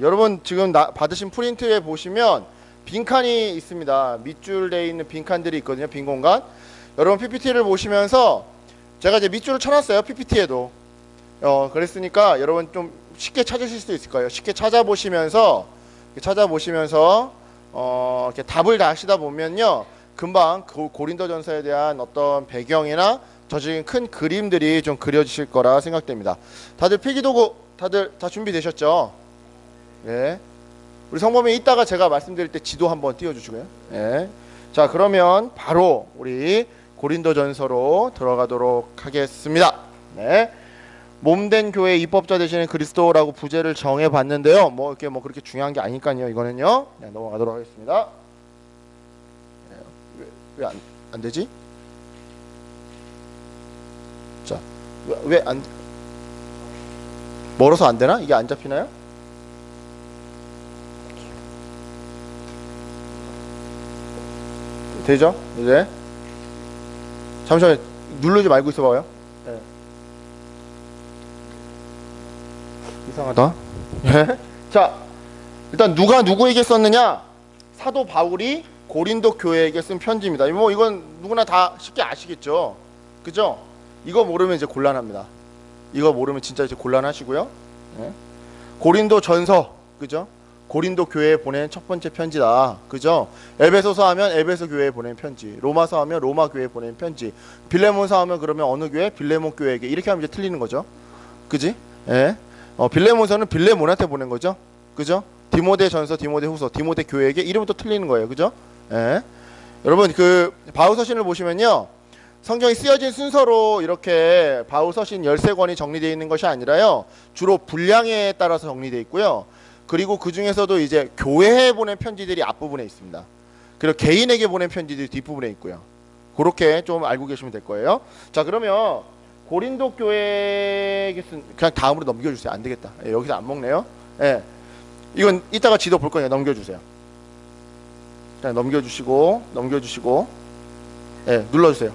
여러분 지금 받으신 프린트에 보시면 빈칸이 있습니다. 밑줄 되어 있는 빈칸들이 있거든요. 빈 공간. 여러분 PPT를 보시면서 제가 이제 밑줄을 쳐놨어요. PPT에도. 그랬으니까 여러분 좀 쉽게 찾으실 수 있을 거예요. 쉽게 찾아보시면서 이렇게 답을 다 하시다 보면요, 금방 그 고린도전서에 대한 어떤 배경이나 전체적인 큰 그림들이 좀 그려지실 거라 생각됩니다. 다들 필기도구 다들 다 준비되셨죠? 예. 우리 성범이 이따가 제가 말씀드릴 때 지도 한번 띄워주시고요. 예. 자, 그러면 바로 우리 고린도전서로 들어가도록 하겠습니다. 네. 몸된 교회 입법자 되시는 그리스도라고 부제를 정해봤는데요. 이렇게 그렇게 중요한 게 아니니까요. 이거는요. 네, 넘어가도록 하겠습니다. 왜 안 되지? 자, 왜 안 멀어서 안 되나? 이게 안 잡히나요? 되죠? 이제 잠시만요. 누르지 말고 있어봐요. 네. 이상하다. 네. 자, 일단 누가 누구에게 썼느냐? 사도 바울이 고린도 교회에게 쓴 편지입니다. 이건 누구나 다 쉽게 아시겠죠? 그죠? 이거 모르면 이제 곤란합니다. 이거 모르면 진짜 이제 곤란하시고요. 네. 고린도 전서, 그죠? 고린도 교회에 보낸 첫 번째 편지다. 그죠? 에베소서 하면 에베소 교회에 보낸 편지, 로마서 하면 로마 교회에 보낸 편지, 빌레몬서 하면 그러면 어느 교회? 빌레몬 교회에게. 이렇게 하면 이제 틀리는 거죠. 그지? 예. 빌레몬서는 빌레몬한테 보낸 거죠. 그죠? 디모데 전서, 디모데 후서, 디모데 교회에게. 이러면 또 틀리는 거예요. 그죠? 예. 여러분 그 바울 서신을 보시면요, 성경이 쓰여진 순서로 이렇게 바울 서신 13권이 정리되어 있는 것이 아니라요, 주로 분량에 따라서 정리되어 있고요. 그리고 그 중에서도 이제 교회에 보낸 편지들이 앞부분에 있습니다. 그리고 개인에게 보낸 편지들이 뒷부분에 있고요. 그렇게 좀 알고 계시면 될 거예요. 자, 그러면 고린도 교회에게 쓴, 그냥 다음으로 넘겨주세요. 안 되겠다. 예, 여기서 안 먹네요. 예, 이건 이따가 지도 볼 거니까 넘겨주세요. 그냥 넘겨주시고, 예, 눌러주세요.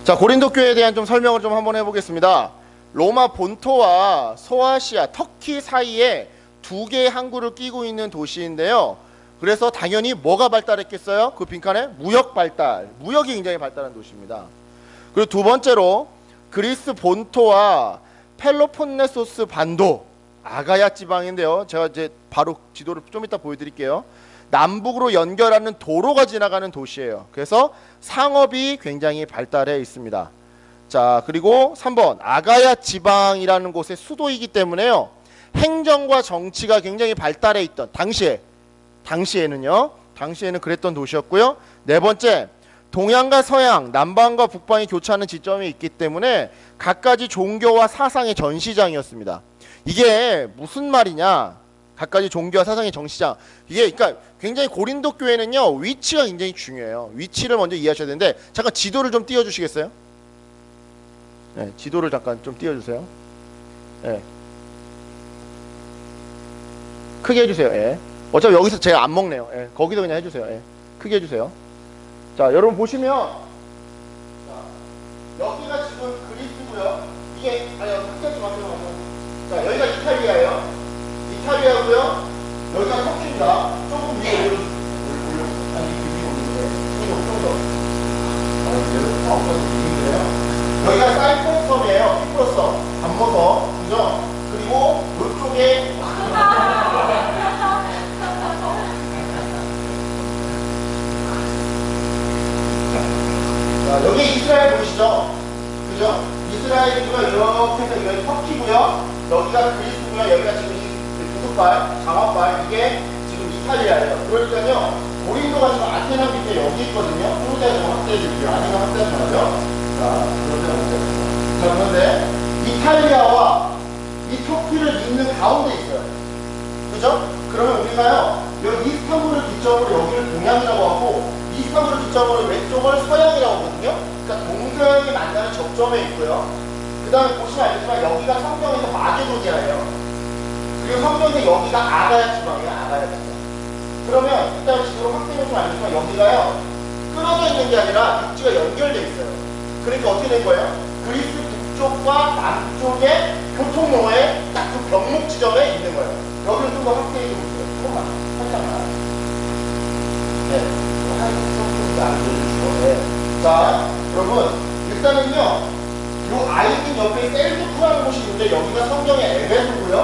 자, 고린도 교회에 대한 좀 설명을 좀 한번 해보겠습니다. 로마 본토와 소아시아, 터키 사이에 두 개의 항구를 끼고 있는 도시인데요. 그래서 당연히 뭐가 발달했겠어요? 그 빈칸에 무역이 굉장히 발달한 도시입니다. 그리고 두 번째로 그리스 본토와 펠로폰네소스 반도, 아가야 지방인데요. 제가 이제 바로 지도를 좀 이따 보여드릴게요. 남북으로 연결하는 도로가 지나가는 도시예요. 그래서 상업이 굉장히 발달해 있습니다. 자, 그리고 3번 아가야 지방이라는 곳의 수도이기 때문에요, 행정과 정치가 굉장히 발달해 있던 당시에는 그랬던 도시였고요. 네 번째, 동양과 서양, 남방과 북방이 교차하는 지점이 있기 때문에 갖가지 종교와 사상의 전시장이었습니다. 이게 무슨 말이냐? 갖가지 종교와 사상의 전시장. 이게 그러니까 굉장히 고린도 교회는요, 위치가 굉장히 중요해요. 위치를 먼저 이해하셔야 되는데, 잠깐 지도를 좀 띄워 주시겠어요? 네, 지도를 잠깐 좀 띄워주세요. 네. 크게 해주세요. 예. 어차피 여기서 제가 안 먹네요. 예. 거기도 그냥 해주세요. 예. 크게 해주세요. 자, 여러분 보시면, 자, 여기가 지금 그리스고요. 이게 흑색 맞춰서. 자, 여기가 이탈리아예요. 이탈리아고요. 여기가 터키입니다. 조금 위에 여기가 사이프러스섬이에요. 키프러스섬, 감모섬, 그죠? 그리고 이쪽에 자, 여기 이스라엘 보이시죠? 그죠? 이스라엘이고요. 이렇게 해서 여기 터키고요. 여기가 그리스고요. 여기가 지금 구석발, 장원발, 이게 지금 이탈리아예요. 그러니까요, 고린도가 지금 아테네 밑에 여기 있거든요. 소유자에 좀 확대해 줄게요. 아니면 확대하지 말아요. 자, 그런데 이탈리아와 이 터키를 잇는 가운데 있어요. 그죠? 그러면 우리가요, 여기 이스탄불을 기점으로 여기를 동양이라고 하고, 이스탄불을 기점으로 왼쪽을 서양이라고 하거든요. 그러니까 동서양이 만나는 접점에 있고요. 그 다음에 보시면 알겠지만 여기가 성경에서 마게도니아예요. 그리고 성경에서 여기가 아가야 지방이에요. 아가야 지방. 그러면 일단 지도로 확대해 보시면 알겠지만 여기가요, 끊어져 있는 게 아니라 육지가 연결되어 있어요. 그러니까 어떻게 된 거예요? 그리스 북쪽과 남쪽의 교통로에 딱 병목 지점에 있는 거예요. 여기를 좀 더 확대해 보세요. 조금만, 살짝만. 네, 조금 안 보여주시고. 네. 자, 여러분, 일단은요, 요 아이딘 옆에 셀두프라는 곳이 있는데 여기가 성경의 에베소고요.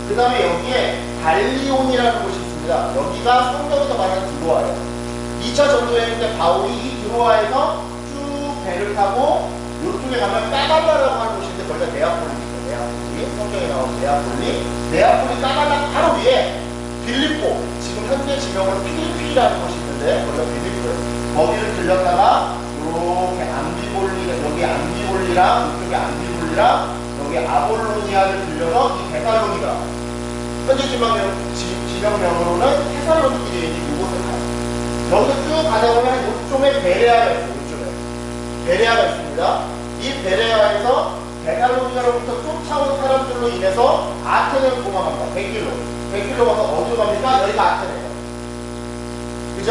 그 다음에 여기에 갈리온이라는 곳이 있습니다. 여기가 성경에서 말하는 드로아예요. 2차 전도여행 때 바울이 이 드로아에서 쭉 배를 타고 이쪽에 가면 까발라라고 하는 곳인데 거기가 네아폴리입니다. 네아폴리, 성경에 나오는 네아폴리. 네아폴리 까발라 바로 위에 빌립보, 지금 현재 지명으로 필리피라는 곳이 있는데 거기가 빌립보예요. 거기를 들렸다가 이렇게 암비볼리, 여기 암비볼리랑 이쪽에 암비볼리랑 여기 아볼로니아를 들려서 이 데살로니가 현재 지명명으로는 테살로니키에 있는 이곳을 가요. 여기서 쭉 가다 보면 이쪽에 베레아가 있어요. 이쪽에 베레아가 있습니다. 이 베레아에서 데살로니가로부터 쫓아온 사람들로 인해서 아테네를 공항합니다. 100km 가서 어디로 갑니까? 여기가 아테네예요. 그죠?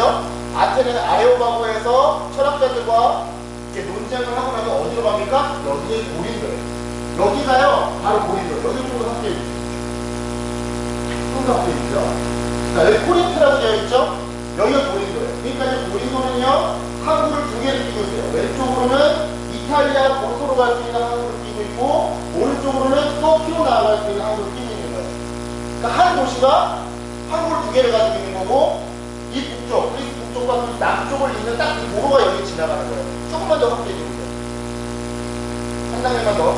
아테네는 아레오바고에서 철학자들과 이렇게 논쟁을 하고 나서 어디로 갑니까? 여기에 고린도예요. 여기가요, 바로 고린도예요. 여기 쪽으로 합계해 주세요. 좀 합계해 주죠. 자, 여기 코린트라고 되어 있죠? 여기가 고린도예요. 그러니까 이제 고린도는요, 항구를 두 개를 끼고 있어요. 왼쪽으로는 이탈리아 본토로 갈 수 있는 항구를 끼고 있고, 오른쪽으로는 터키로 나아갈 수 있는 항구를 끼고 있는 거예요. 그러니까 한 도시가 항구를 두 개를 가지고 있는 거고, 이 북쪽, 그리스 북쪽과 남쪽을 잇는 딱 이 도로가 여기 지나가는 거예요. 조금만 더 확대해 주세요. 한 단계만 더.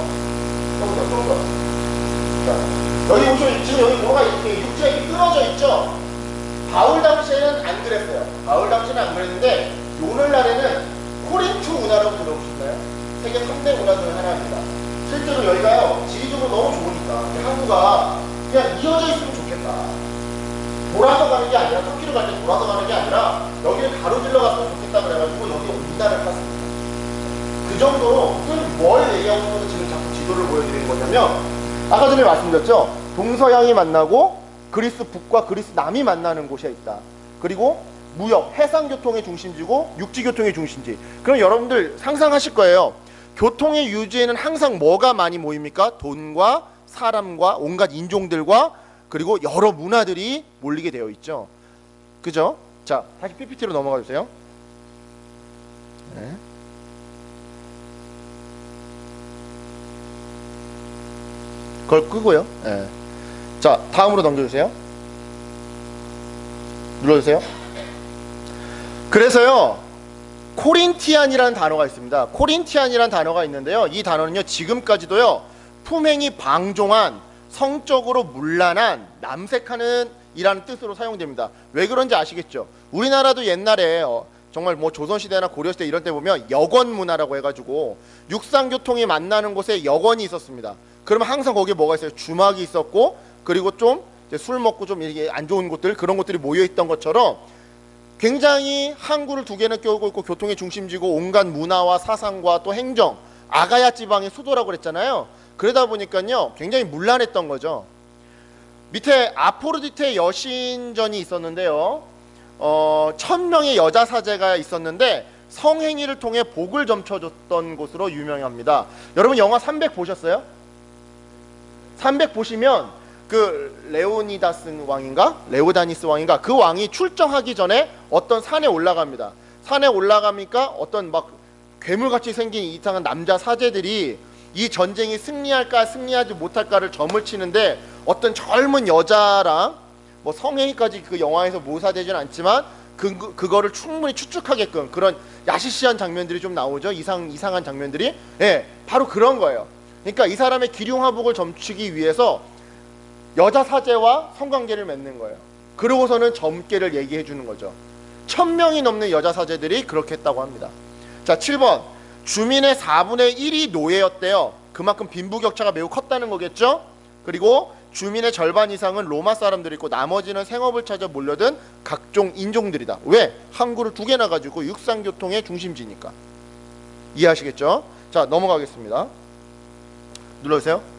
조금 더. 자, 여기 보시면 지금 여기 도로가 이렇게 육지가 이렇게 끊어져 있죠? 바울 당시에는 안 그랬어요. 바울 당시에는 안 그랬는데, 오늘날에는 코린투 문화라고 들어보셨나요? 세계 3대 문화 중에 하나입니다. 실제로 여기가요, 지리적으로 너무 좋으니까, 항구가 그냥 이어져 있으면 좋겠다. 돌아서 가는 게 아니라, 터키로 갈 때 돌아서 가는 게 아니라, 여기를 가로질러 갔으면 좋겠다 그래가지고, 여기 온단을 탔습니다. 그 정도로, 뭘 얘기하고 있어서 지금 자꾸 지도를 보여드리는 거냐면, 아까 전에 말씀드렸죠? 동서양이 만나고, 그리스 북과 그리스 남이 만나는 곳에 있다. 그리고 무역, 해상교통의 중심지고 육지교통의 중심지. 그럼 여러분들 상상하실 거예요. 교통의 유지에는 항상 뭐가 많이 모입니까? 돈과 사람과 온갖 인종들과 그리고 여러 문화들이 몰리게 되어 있죠. 그죠? 자, 다시 PPT로 넘어가 주세요. 네. 그걸 끄고요. 네. 자, 다음으로 넘겨주세요. 눌러주세요. 그래서요, 코린티안이라는 단어가 있습니다. 코린티안이라는 단어가 있는데요, 이 단어는요, 지금까지도요, 품행이 방종한, 성적으로 문란한, 남색하는 이라는 뜻으로 사용됩니다. 왜 그런지 아시겠죠? 우리나라도 옛날에 정말 뭐 조선시대나 고려시대 이런 때 보면 여권 문화라고 해가지고 육상교통이 만나는 곳에 여권이 있었습니다. 그러면 항상 거기에 뭐가 있어요? 주막이 있었고, 그리고 좀 술 먹고 좀 이게 안 좋은 곳들, 그런 것들이 모여있던 것처럼 굉장히 항구를 두 개는 껴고 있고 교통의 중심지고 온갖 문화와 사상과 또 행정, 아가야 지방의 수도라고 그랬잖아요. 그러다 보니까요, 굉장히 문란했던 거죠. 밑에 아포로디테 여신전이 있었는데요, 1000명의 여자 사제가 있었는데 성행위를 통해 복을 점쳐줬던 곳으로 유명합니다. 여러분 영화 300 보셨어요? 300 보시면 그 레오니다스 왕인가? 레오다니스 왕인가? 그 왕이 출정하기 전에 어떤 산에 올라갑니다. 산에 올라가니까 어떤 막 괴물같이 생긴 이상한 남자 사제들이 이 전쟁이 승리할까 승리하지 못할까를 점을 치는데 어떤 젊은 여자랑 뭐 성행위까지 그 영화에서 묘사되진 않지만 그거를 충분히 추측하게끔 그런 야시시한 장면들이 좀 나오죠. 이상한 장면들이. 예, 바로 그런 거예요. 그러니까 이 사람의 기륭화복을 점치기 위해서 여자 사제와 성관계를 맺는 거예요. 그러고서는 점괘를 얘기해 주는 거죠. 1000명이 넘는 여자 사제들이 그렇게 했다고 합니다. 자, 7번. 주민의 4분의 1이 노예였대요. 그만큼 빈부격차가 매우 컸다는 거겠죠. 그리고 주민의 절반 이상은 로마 사람들이고 나머지는 생업을 찾아 몰려든 각종 인종들이다. 왜? 항구를 두 개나 가지고 육상교통의 중심지니까. 이해하시겠죠? 자, 넘어가겠습니다. 눌러주세요.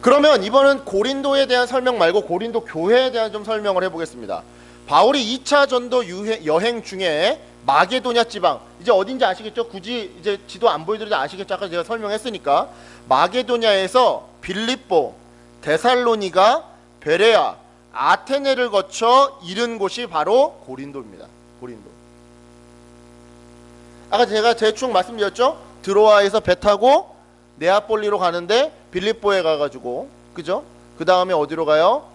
그러면 이번은 고린도에 대한 설명 말고 고린도 교회에 대한 좀 설명을 해보겠습니다. 바울이 2차 전도 여행 중에 마게도냐 지방, 이제 어딘지 아시겠죠? 굳이 이제 지도 안 보여드려도 아시겠죠? 아까 제가 설명했으니까. 마게도냐에서 빌립보, 데살로니가, 베레아, 아테네를 거쳐 이른 곳이 바로 고린도입니다. 고린도. 아까 제가 대충 말씀드렸죠? 드로아에서 배 타고 네아폴리로 가는데 빌립보에 가가지고, 그죠? 그 다음에 어디로 가요?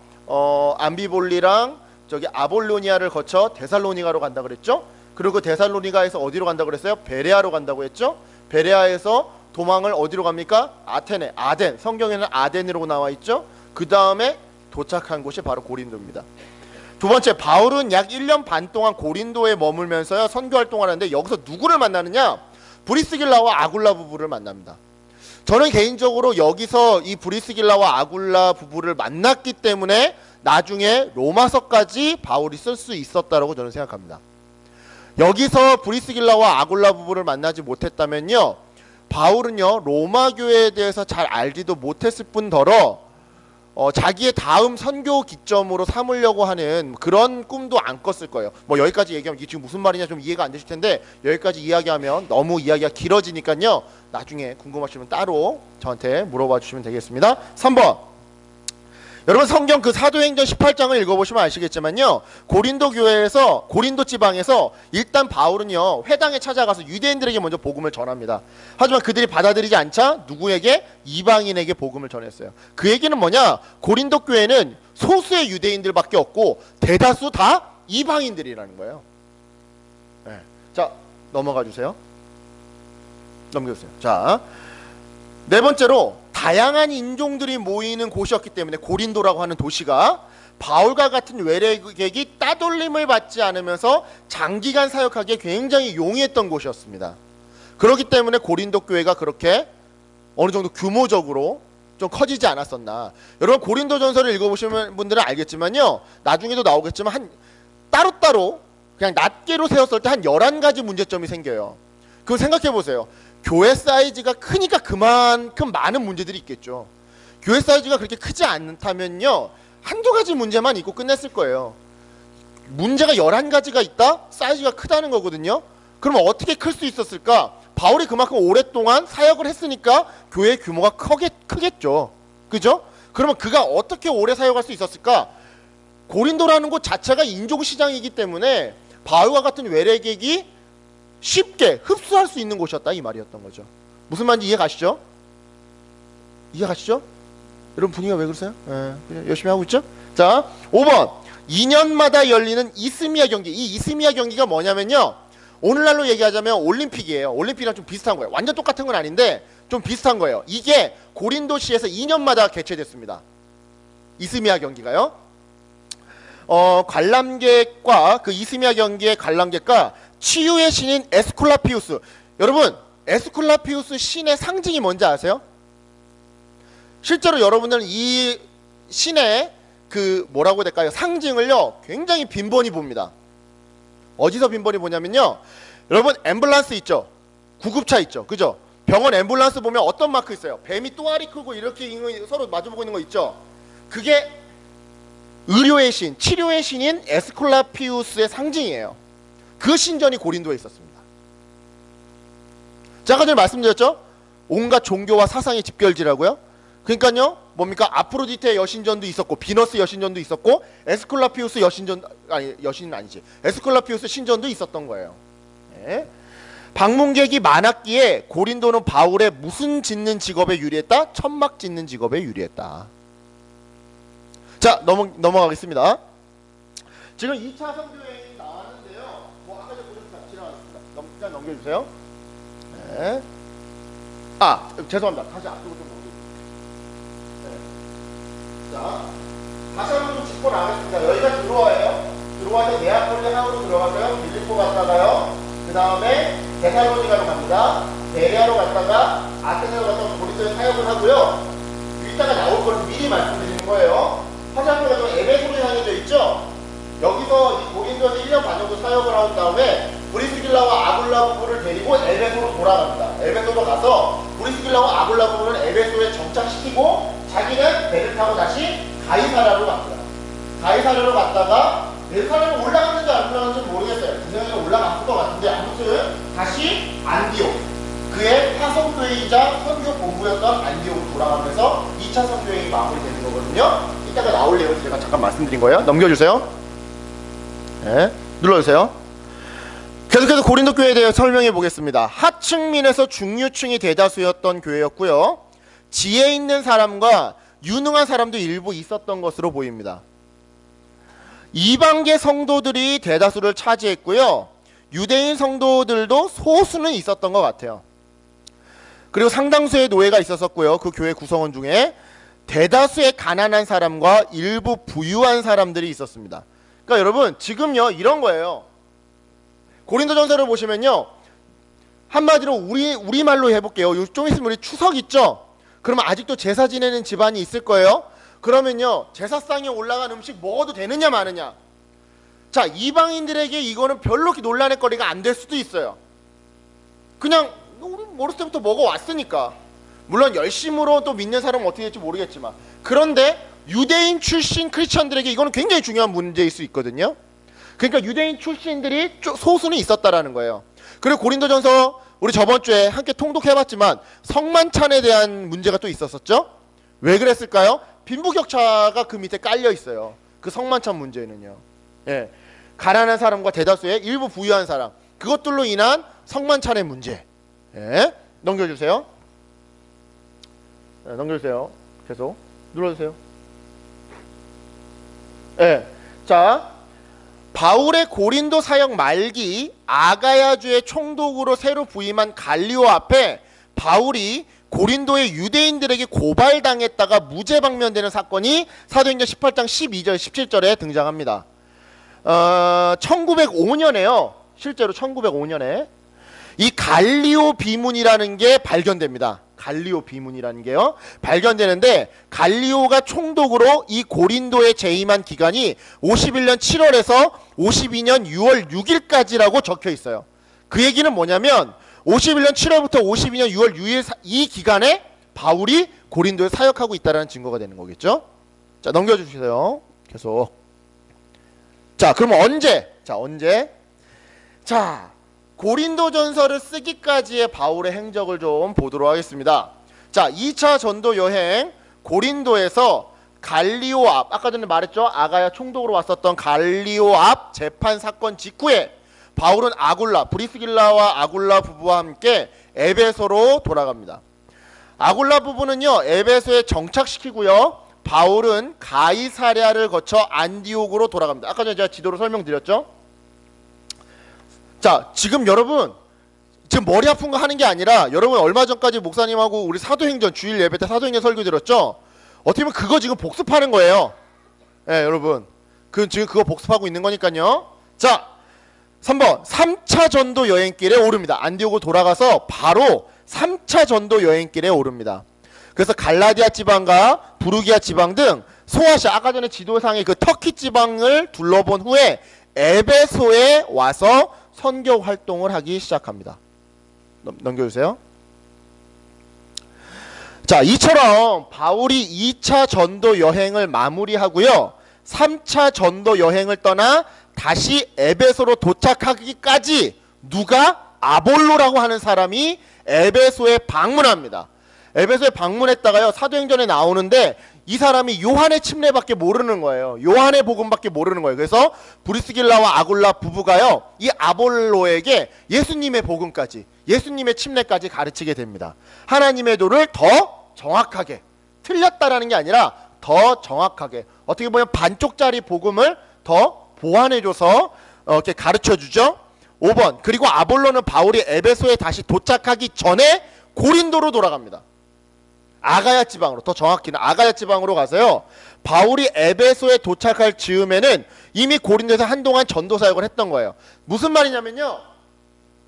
암비볼리랑 저기 아볼로니아를 거쳐 데살로니가로 간다 그랬죠? 그리고 데살로니가에서 어디로 간다 그랬어요? 베레아로 간다고 했죠? 베레아에서 도망을 어디로 갑니까? 아테네, 아덴. 성경에는 아덴이라고 나와 있죠? 그 다음에 도착한 곳이 바로 고린도입니다. 두 번째, 바울은 약 1년 반 동안 고린도에 머물면서요 선교 활동을 하는데 여기서 누구를 만나느냐? 브리스길라와 아굴라 부부를 만납니다. 저는 개인적으로 여기서 이 브리스길라와 아굴라 부부를 만났기 때문에 나중에 로마서까지 바울이 쓸 수 있었다라고 저는 생각합니다. 여기서 브리스길라와 아굴라 부부를 만나지 못했다면요, 바울은요 로마 교회에 대해서 잘 알지도 못했을 뿐더러 자기의 다음 선교 기점으로 삼으려고 하는 그런 꿈도 안 꿨을 거예요. 뭐 여기까지 얘기하면 이게 지금 무슨 말이냐 좀 이해가 안 되실 텐데, 여기까지 이야기하면 너무 이야기가 길어지니까요 나중에 궁금하시면 따로 저한테 물어봐 주시면 되겠습니다. 3번, 여러분 성경 그 사도행전 18장을 읽어보시면 아시겠지만요, 고린도 교회에서, 고린도 지방에서 일단 바울은요 회당에 찾아가서 유대인들에게 먼저 복음을 전합니다. 하지만 그들이 받아들이지 않자 누구에게? 이방인에게 복음을 전했어요. 그 얘기는 뭐냐? 고린도 교회는 소수의 유대인들밖에 없고 대다수 다 이방인들이라는 거예요. 네. 자, 넘어가 주세요. 넘겨주세요. 자, 네 번째로, 다양한 인종들이 모이는 곳이었기 때문에 고린도라고 하는 도시가 바울과 같은 외래객이 따돌림을 받지 않으면서 장기간 사역하기에 굉장히 용이했던 곳이었습니다. 그렇기 때문에 고린도 교회가 그렇게 어느 정도 규모적으로 좀 커지지 않았었나. 여러분 고린도 전서를 읽어보시는 분들은 알겠지만요, 나중에도 나오겠지만 한 따로따로 그냥 낱개로 세웠을 때 한 11가지 문제점이 생겨요. 그걸 생각해 보세요. 교회 사이즈가 크니까 그만큼 많은 문제들이 있겠죠. 교회 사이즈가 그렇게 크지 않다면요 한두 가지 문제만 있고 끝냈을 거예요. 문제가 11가지가 있다? 사이즈가 크다는 거거든요. 그러면 어떻게 클 수 있었을까? 바울이 그만큼 오랫동안 사역을 했으니까 교회의 규모가 크겠죠. 그죠? 그러면 그가 어떻게 오래 사역할 수 있었을까? 고린도라는 곳 자체가 인종시장이기 때문에 바울과 같은 외래객이 쉽게 흡수할 수 있는 곳이었다 이 말이었던 거죠. 무슨 말인지 이해 가시죠? 이해 가시죠? 여러분 분위기가 왜 그러세요? 열심히 하고 있죠? 자, 5번, 2년마다 열리는 이스미아 경기. 이 이스미아 경기가 뭐냐면요, 오늘날로 얘기하자면 올림픽이에요. 올림픽이랑 좀 비슷한 거예요. 완전 똑같은 건 아닌데 좀 비슷한 거예요. 이게 고린도시에서 2년마다 개최됐습니다. 이스미아 경기가요. 관람객과 그 이스미아 경기의 관람객과 치유의 신인 에스쿨라피우스. 여러분 에스쿨라피우스 신의 상징이 뭔지 아세요? 실제로 여러분들은 이 신의 그 뭐라고 해야 될까요? 상징을요 굉장히 빈번히 봅니다. 어디서 빈번히 보냐면요, 여러분 앰뷸런스 있죠? 구급차 있죠? 그죠? 병원 앰뷸런스 보면 어떤 마크 있어요? 뱀이 또아리 크고 이렇게 서로 마주보고 있는 거 있죠? 그게 의료의 신, 치료의 신인 에스쿨라피우스의 상징이에요. 그 신전이 고린도에 있었습니다. 제가 전에 말씀드렸죠? 온갖 종교와 사상의 집결지라고요. 그러니까요 뭡니까? 아프로디테 여신전도 있었고 비너스 여신전도 있었고 에스쿨라피우스 여신전, 아니 여신은 아니지, 에스쿨라피우스 신전도 있었던 거예요. 네. 방문객이 많았기에 고린도는 바울의 무슨 짓는 직업에 유리했다? 천막 짓는 직업에 유리했다. 자, 넘어가겠습니다. 지금 2차 선교여행이 나왔는데요, 뭐 아까 전에 보셨다 지나갔습니다. 일단 넘겨주세요. 네. 아, 죄송합니다. 다시 앞으로 좀 넘겨주세요. 네. 자, 다시 한번 좀 짚고 나가겠습니다. 여기가 드로아예요. 드로아에서 네아폴리 항으로 들어가서요, 빌립보 갔다가요, 그 다음에 데살로니가로 갑니다. 베레아로 갔다가 아테네로 가서 고린도에 사역을 하고요. 이따가 나올 걸 미리 말씀드리는 거예요. 화장실에서 에베소로 향해져 있죠. 여기서 이 고린도에서 1년 반 정도 사역을 한 다음에 브리스길라와 아굴라 부부를 데리고 에베소로 돌아갑니다. 에베소로 가서 브리스길라와 아굴라 부부는 에베소에 정착시키고 자기는 배를 타고 다시 가이사라로 갑니다. 가이사라로 갔다가 가이사라로 올라갔는지 안 올라갔는지 모르겠어요. 분명히 올라갔을 것 같은데 아무튼 다시 안디옥, 그 그의 파송교회이자 선교 본부였던 안디옥으로 돌아가면서 2차 선교행이 마무리되는 거거든요. 이따가 나올 내용 제가 잠깐 말씀드린 거예요. 넘겨주세요. 네, 눌러주세요. 계속해서 고린도 교회에 대해 설명해 보겠습니다. 하층민에서 중류층이 대다수였던 교회였고요. 지혜 있는 사람과 유능한 사람도 일부 있었던 것으로 보입니다. 이방계 성도들이 대다수를 차지했고요. 유대인 성도들도 소수는 있었던 것 같아요. 그리고 상당수의 노예가 있었고요. 그 교회 구성원 중에 대다수의 가난한 사람과 일부 부유한 사람들이 있었습니다. 그러니까 여러분 지금요 이런 거예요. 고린도전서를 보시면요. 한마디로 우리말로 해볼게요. 좀 있으면 우리 추석 있죠? 그러면 아직도 제사 지내는 집안이 있을 거예요. 그러면요 제사상에 올라간 음식 먹어도 되느냐 마느냐. 자, 이방인들에게 이거는 별로 그렇게 논란의 거리가 안 될 수도 있어요. 그냥 우리 어렸을 때부터 먹어왔으니까. 물론 열심으로 또 믿는 사람은 어떻게 될지 모르겠지만, 그런데 유대인 출신 크리스천들에게 이거는 굉장히 중요한 문제일 수 있거든요. 그러니까 유대인 출신들이 소수는 있었다라는 거예요. 그리고 고린도전서 우리 저번 주에 함께 통독해봤지만 성만찬에 대한 문제가 또 있었었죠. 왜 그랬을까요? 빈부격차가 그 밑에 깔려 있어요. 그 성만찬 문제는요. 예, 가난한 사람과 대다수의 일부 부유한 사람, 그것들로 인한 성만찬의 문제. 예, 넘겨주세요. 예, 넘겨주세요. 계속 눌러주세요. 예, 자, 바울의 고린도 사역 말기 아가야주의 총독으로 새로 부임한 갈리오 앞에 바울이 고린도의 유대인들에게 고발당했다가 무죄 방면되는 사건이 사도행전 18장 12절 17절에 등장합니다. 1905년에요. 실제로 1905년에 이 갈리오 비문이라는 게 발견됩니다. 갈리오 비문이라는 게요. 발견되는데 갈리오가 총독으로 이 고린도에 재임한 기간이 51년 7월에서 52년 6월 6일까지라고 적혀 있어요. 그 얘기는 뭐냐면 51년 7월부터 52년 6월 6일 이 기간에 바울이 고린도에 사역하고 있다는 증거가 되는 거겠죠. 자, 넘겨주세요. 계속. 자, 그럼 언제? 자, 고린도전서를 쓰기까지의 바울의 행적을 좀 보도록 하겠습니다. 자, 2차 전도 여행 고린도에서 갈리오 앞, 아까 전에 말했죠? 아가야 총독으로 왔었던 갈리오 앞 재판 사건 직후에 바울은 브리스길라와 아굴라 부부와 함께 에베소로 돌아갑니다. 아굴라 부부는요 에베소에 정착시키고요, 바울은 가이사랴를 거쳐 안디옥으로 돌아갑니다. 아까 전에 제가 지도로 설명드렸죠? 자, 지금 여러분 지금 머리 아픈 거 하는 게 아니라, 여러분 얼마 전까지 목사님하고 우리 사도행전 주일 예배 때 사도행전 설교 들었죠? 어떻게 보면 그거 지금 복습하는 거예요. 예, 여러분 지금 그거 복습하고 있는 거니까요. 자, 3번 3차 전도 여행길에 오릅니다. 안디옥으로 돌아가서 바로 3차 전도 여행길에 오릅니다. 그래서 갈라디아 지방과 부르기아 지방 등 소아시아, 아까 전에 지도상의 그 터키 지방을 둘러본 후에 에베소에 와서 선교 활동을 하기 시작합니다. 넘겨주세요. 자, 이처럼 바울이 2차 전도 여행을 마무리하고요, 3차 전도 여행을 떠나 다시 에베소로 도착하기까지 누가? 아볼로라고 하는 사람이 에베소에 방문합니다. 에베소에 방문했다가요, 사도행전에 나오는데 이 사람이 요한의 침례밖에 모르는 거예요. 요한의 복음밖에 모르는 거예요. 그래서 브리스길라와 아굴라 부부가요, 이 아볼로에게 예수님의 복음까지, 예수님의 침례까지 가르치게 됩니다. 하나님의 도를 더 정확하게, 틀렸다라는 게 아니라 더 정확하게, 어떻게 보면 반쪽짜리 복음을 더 보완해줘서 이렇게 가르쳐주죠. 5번, 그리고 아볼로는 바울이 에베소에 다시 도착하기 전에 고린도로 돌아갑니다. 아가야 지방으로, 더 정확히는 아가야 지방으로 가서요, 바울이 에베소에 도착할 즈음에는 이미 고린도에서 한동안 전도 사역을 했던 거예요. 무슨 말이냐면요,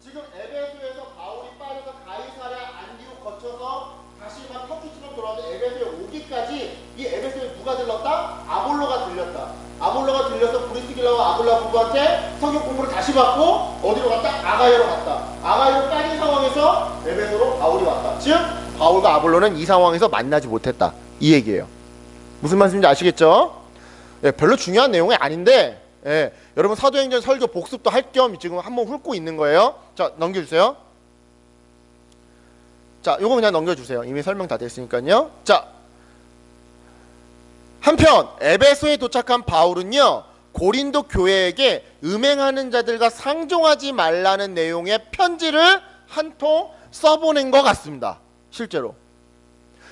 지금 에베소에서 바울이 빠져서 가이사랴 안디옥 거쳐서 다시 막 터키 지방 돌아와서 에베소에 오기까지 이 에베소에 누가 들렀다? 아볼로가 들렸다. 아볼로가 들려서 브리스길라와 아굴라 부부한테 성경 공부를 다시 받고 어디로 갔다? 아가야로 갔다. 아가야로 빠진 상황에서 에베소로 바울이 왔다. 즉 바울과 아볼로는 이 상황에서 만나지 못했다, 이 얘기예요. 무슨 말씀인지 아시겠죠? 예, 별로 중요한 내용이 아닌데, 예, 여러분 사도행전 설교 복습도 할 겸 지금 한번 훑고 있는 거예요. 자, 넘겨주세요. 자, 요거 그냥 넘겨주세요. 이미 설명 다 됐으니까요. 자, 한편 에베소에 도착한 바울은요, 고린도 교회에게 음행하는 자들과 상종하지 말라는 내용의 편지를 한 통 써보낸 것 같습니다. 실제로.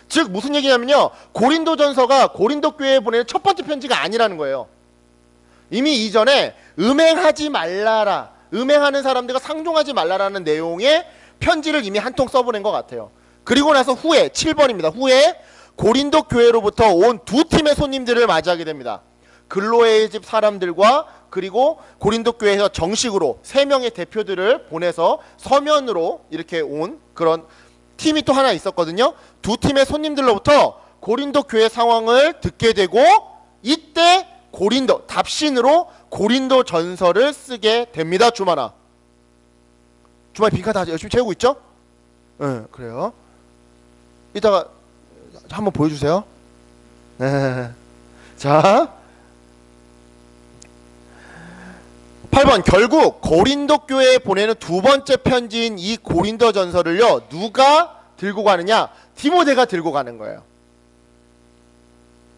즉 무슨 얘기냐면요, 고린도전서가 고린도 교회에 보내는 첫 번째 편지가 아니라는 거예요. 이미 이전에 음행하지 말라라, 음행하는 사람들과 상종하지 말라라는 내용의 편지를 이미 한 통 써보낸 것 같아요. 그리고 나서 후에 7번입니다. 후에 고린도 교회로부터 온 두 팀의 손님들을 맞이하게 됩니다. 글로에의 집 사람들과 그리고 고린도 교회에서 정식으로 3명의 대표들을 보내서 서면으로 이렇게 온 그런 팀이 또 하나 있었거든요. 두 팀의 손님들로부터 고린도 교회 상황을 듣게 되고, 이때 고린도 답신으로 고린도 전서를 쓰게 됩니다. 주만아, 주만이 빈칸 다 열심히 채우고 있죠? 네, 그래요. 이따가 한번 보여주세요. 네. 자, 8번. 결국 고린도 교회에 보내는 두 번째 편지인 이 고린도 전서를요, 누가 들고 가느냐? 디모데가 들고 가는 거예요.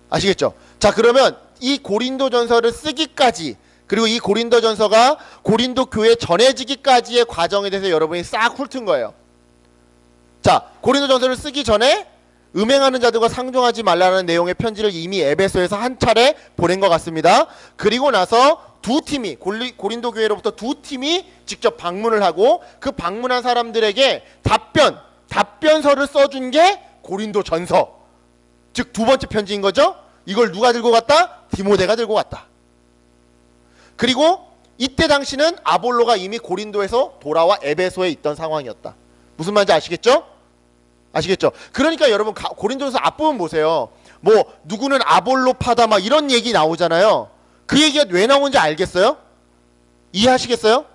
아시겠죠? 자, 그러면 이 고린도 전서를 쓰기까지, 그리고 이 고린도 전서가 고린도 교회에 전해지기까지의 과정에 대해서 여러분이 싹 훑은 거예요. 자, 고린도 전서를 쓰기 전에 음행하는 자들과 상종하지 말라는 내용의 편지를 이미 에베소에서 한 차례 보낸 것 같습니다. 그리고 나서 두 팀이, 고린도 교회로부터 두 팀이 직접 방문을 하고, 그 방문한 사람들에게 답변서를 써준 게 고린도 전서, 즉 두 번째 편지인 거죠. 이걸 누가 들고 갔다? 디모데가 들고 갔다. 그리고 이때 당시는 아볼로가 이미 고린도에서 돌아와 에베소에 있던 상황이었다. 무슨 말인지 아시겠죠? 아시겠죠? 그러니까 여러분 고린도에서 앞부분 보세요. 뭐 누구는 아볼로파다 막 이런 얘기 나오잖아요. 그 얘기가 왜 나오는지 알겠어요? 이해하시겠어요?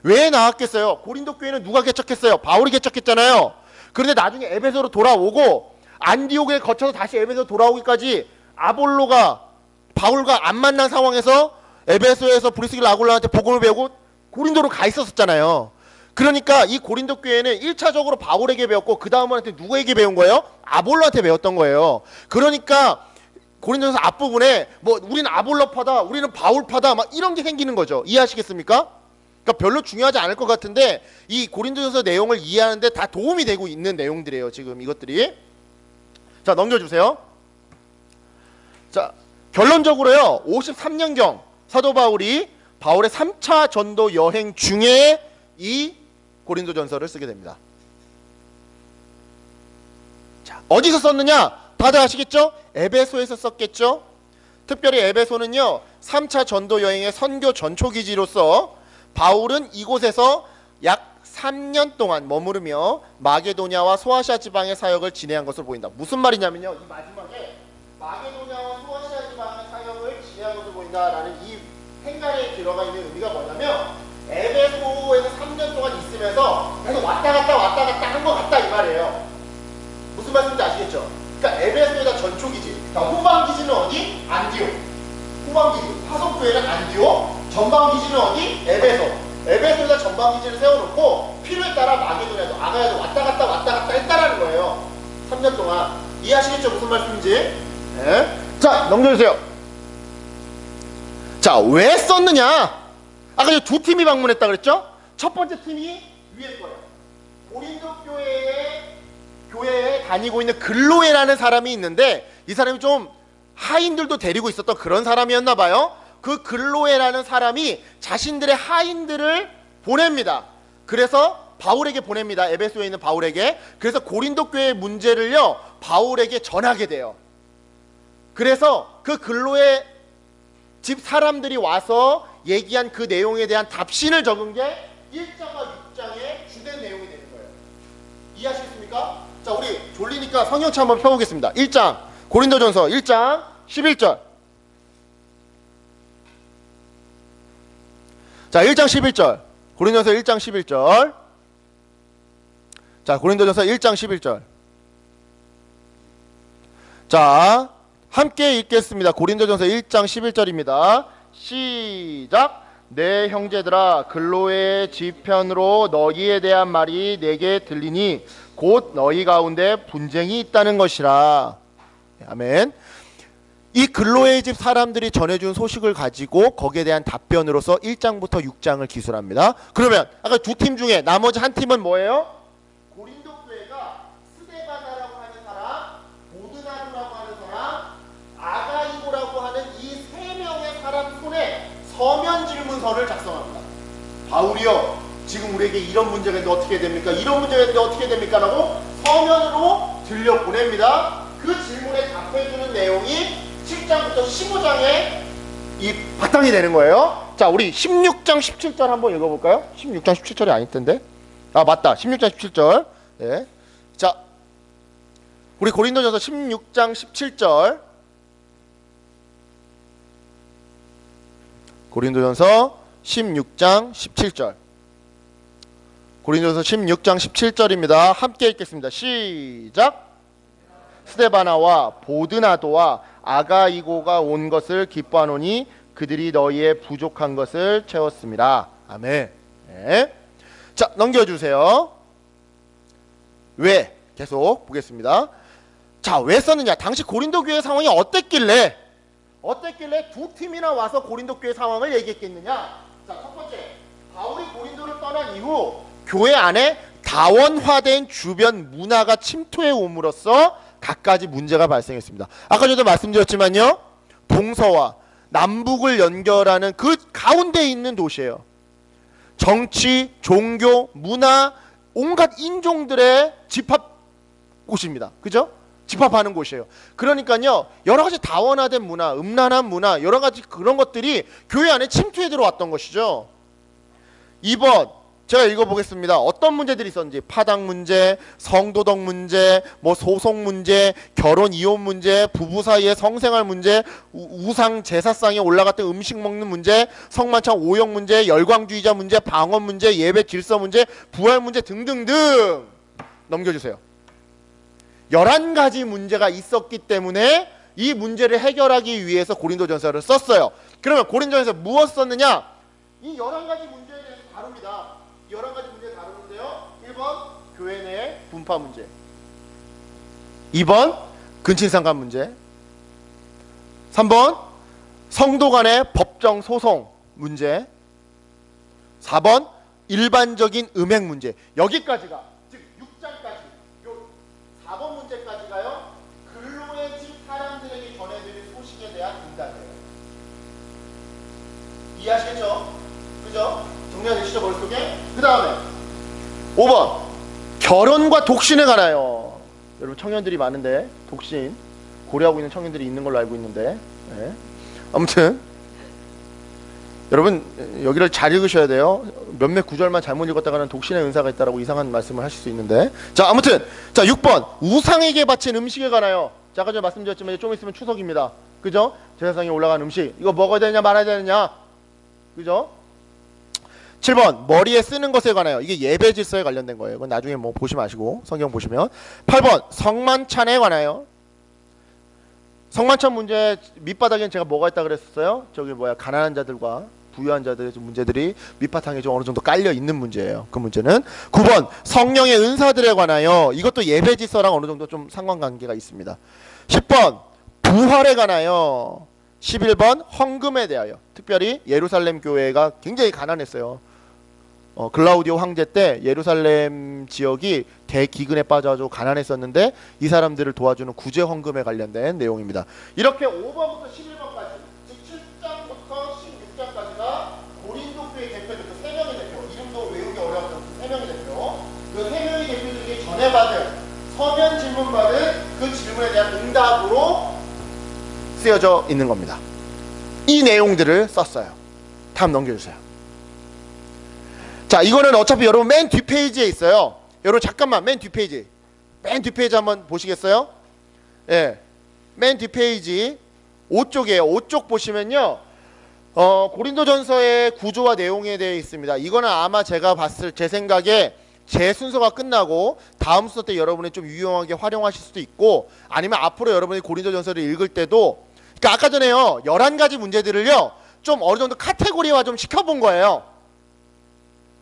왜 나왔겠어요? 고린도 교회는 누가 개척했어요? 바울이 개척했잖아요. 그런데 나중에 에베소로 돌아오고 안디옥에 거쳐서 다시 에베소 돌아오기까지 아볼로가 바울과 안 만난 상황에서 에베소에서 브리스길 아굴라한테 복음을 배우고 고린도로 가 있었잖아요. 그러니까 이 고린도 교회는 1차적으로 바울에게 배웠고, 그 다음한테 누구에게 배운 거예요? 아볼로한테 배웠던 거예요. 그러니까 고린도전서 앞부분에 뭐 우리는 아볼로파다, 우리는 바울파다 막 이런 게 생기는 거죠. 이해하시겠습니까? 그러니까 별로 중요하지 않을 것 같은데 이 고린도전서 내용을 이해하는데 다 도움이 되고 있는 내용들이에요. 지금 이것들이. 자, 넘겨주세요. 자, 결론적으로요, 53년경 사도 바울이 바울의 3차 전도 여행 중에 이 고린도전서를 쓰게 됩니다. 자, 어디서 썼느냐? 다들 아시겠죠? 에베소에서 썼겠죠? 특별히 에베소는요, 3차 전도 여행의 선교 전초기지로서 바울은 이곳에서 약 3년 동안 머무르며 마게도냐와 소아시아 지방의 사역을 진행한 것으로 보인다. 무슨 말이냐면요, 이 마지막에 마게도냐와 소아시아 지방의 사역을 진행한 것으로 보인다라는 이 행간에 들어가 있는 의미가 뭐냐면, 에베소에서 3년 동안 있으면서 계속 왔다 갔다 한 것 같다 이 말이에요. 무슨 말씀인지 아시겠죠? 그러니까 에베소에다 전초기지, 그러니까 후방기지는 어디? 안디옥. 후방기지, 화성교회는 안디옥. 전방기지는 어디? 에베소. 에베소에다 전방기지를 세워놓고 필요에 따라 마게도냐도 아가야도 왔다 갔다 했다라는 거예요. 3년 동안. 이해하시겠죠? 무슨 말씀인지? 네. 자, 넘겨주세요. 자, 왜 썼느냐? 아까 두 팀이 방문했다 그랬죠? 첫 번째 팀이 위에 거예요. 고린도 교회에 다니고 있는 글로에라는 사람이 있는데, 이 사람이 좀 하인들도 데리고 있었던 그런 사람이었나 봐요. 그 글로에라는 사람이 자신들의 하인들을 보냅니다. 그래서 바울에게 보냅니다. 에베소에 있는 바울에게. 그래서 고린도 교회의 문제를요, 바울에게 전하게 돼요. 그래서 그 글로에 집 사람들이 와서 얘기한 그 내용에 대한 답신을 적은 게 1장과 6장의 주된 내용이 되는 거예요. 이해하시겠습니까? 자, 우리 졸리니까 성경책 한번 펴보겠습니다. 1장 고린도전서 1장 11절. 자, 1장 11절. 고린도전서 1장 11절. 자, 고린도전서 1장 11절. 자, 함께 읽겠습니다. 고린도전서 1장 11절입니다. 시작. 내 형제들아, 글로의 지편으로 너희에 대한 말이 내게 들리니 곧 너희 가운데 분쟁이 있다는 것이라. 아멘. 이 글로의 집 사람들이 전해준 소식을 가지고 거기에 대한 답변으로서 1장부터 6장을 기술합니다. 그러면 아까 두 팀 중에 나머지 한 팀은 뭐예요? 고린도 교회가 스데바나라고 하는 사람, 보드나루라고 하는 사람, 아가이고라고 하는 이 세 명의 사람 손에 서면 질문서를 작성합니다. 바울이요, 지금 우리에게 이런 문제가 있는데 어떻게 됩니까? 이런 문제가 있는데 어떻게 됩니까? 라고 서면으로 들려보냅니다. 그 질문에 답해주는 내용이 7장부터 15장에 이 바탕이 되는 거예요. 자, 우리 16장 17절 한번 읽어볼까요? 16장 17절이 아닐 텐데. 아, 맞다. 16장 17절. 네. 자, 우리 고린도전서 16장 17절. 고린도전서 16장 17절. 고린도전서 16장 17절입니다. 함께 읽겠습니다. 시작. 스데바나와 보드나도와 아가이고가 온 것을 기뻐하노니 그들이 너희의 부족한 것을 채웠습니다. 아멘. 네. 자, 넘겨주세요. 왜? 계속 보겠습니다. 자, 왜 썼느냐? 당시 고린도 교회 상황이 어땠길래 두 팀이나 와서 고린도 교회 상황을 얘기했겠느냐? 자, 첫 번째, 바울이 고린도를 떠난 이후 교회 안에 다원화된 주변 문화가 침투해 옴으로써 갖가지 문제가 발생했습니다. 아까 저도 말씀드렸지만요, 동서와 남북을 연결하는 그 가운데 있는 도시예요. 정치, 종교, 문화, 온갖 인종들의 집합 곳입니다. 그죠? 집합하는 곳이에요. 그러니까요, 여러 가지 다원화된 문화, 음란한 문화, 여러 가지 그런 것들이 교회 안에 침투해 들어왔던 것이죠. 2번, 제가 읽어보겠습니다. 어떤 문제들이 있었는지, 파당 문제, 성도덕 문제, 뭐 소송 문제, 결혼 이혼 문제, 부부 사이의 성생활 문제, 우상 제사상에 올라갔던 음식 먹는 문제, 성만찬 오역 문제, 열광주의자 문제, 방언 문제, 예배 질서 문제, 부활 문제 등등등. 넘겨주세요. 11가지 문제가 있었기 때문에 이 문제를 해결하기 위해서 고린도전서를 썼어요. 그러면 고린도전서 무엇 썼느냐? 이 11가지 문제에 대해서 다룹니다. 11가지 문제 다루는데요. 1번 교회 내 분파 문제, 2번 근친상간 문제, 3번 성도 간의 법정 소송 문제, 4번 일반적인 음행 문제. 여기까지가, 즉 6장까지, 요 4번 문제까지가요, 근로의 집 사람들에게 전해드릴 소식에 대한 응답이에요. 이해하시겠죠? 그죠? 정리되시죠, 머릿속에? 그 다음에 5번 결혼과 독신에 관하여. 여러분 청년들이 많은데 독신 고려하고 있는 청년들이 있는 걸로 알고 있는데, 네. 아무튼 여러분 여기를 잘 읽으셔야 돼요. 몇몇 구절만 잘못 읽었다가는 독신의 은사가 있다라고 이상한 말씀을 하실 수 있는데. 자, 아무튼 자 6번 우상에게 바친 음식에 관하여. 자, 아까 전에 말씀드렸지만 좀 있으면 추석입니다. 그죠? 제사상에 올라간 음식 이거 먹어야 되느냐 말아야 되느냐. 그죠? 7번 머리에 쓰는 것에 관하여. 이게 예배 질서에 관련된 거예요. 이건 나중에 뭐 보지 마시고 성경 보시면. 8번 성만찬에 관하여. 성만찬 문제 밑바닥에는 제가 뭐가 있다 그랬었어요? 저기 뭐야, 가난한 자들과 부유한 자들의 좀 문제들이 밑바탕에 좀 어느 정도 깔려 있는 문제예요. 그 문제는. 9번 성령의 은사들에 관하여. 이것도 예배 질서랑 어느 정도 좀 상관관계가 있습니다. 10번 부활에 관하여. 11번 헌금에 대하여. 특별히 예루살렘 교회가 굉장히 가난했어요. 글라우디오 황제 때 예루살렘 지역이 대기근에 빠져가지고 가난했었는데 이 사람들을 도와주는 구제 헌금에 관련된 내용입니다. 이렇게 5번부터 11번까지, 즉 7장부터 16장까지가 고린도 교회 대표들, 그 3명의 대표, 이름도 외우기 어려웠던 그 3명의 대표, 그 3명의 대표들에게 전해받은, 서면 질문받은 그 질문에 대한 응답으로 쓰여져 있는 겁니다. 이 내용들을 썼어요. 다음 넘겨주세요. 자, 이거는 어차피 여러분 맨 뒷페이지에 있어요. 여러분 잠깐만, 맨 뒷페이지 한번 보시겠어요? 예, 맨 뒷페이지 5쪽이에요. 5쪽 보시면요, 고린도전서의 구조와 내용에 대해 있습니다. 이거는 아마 제가 봤을 제 생각에 제 순서가 끝나고 다음 순서 때 여러분이 좀 유용하게 활용하실 수도 있고, 아니면 앞으로 여러분이 고린도전서를 읽을 때도, 그러니까 아까 전에요 11가지 문제들을요 좀 어느 정도 카테고리화 좀 시켜본 거예요.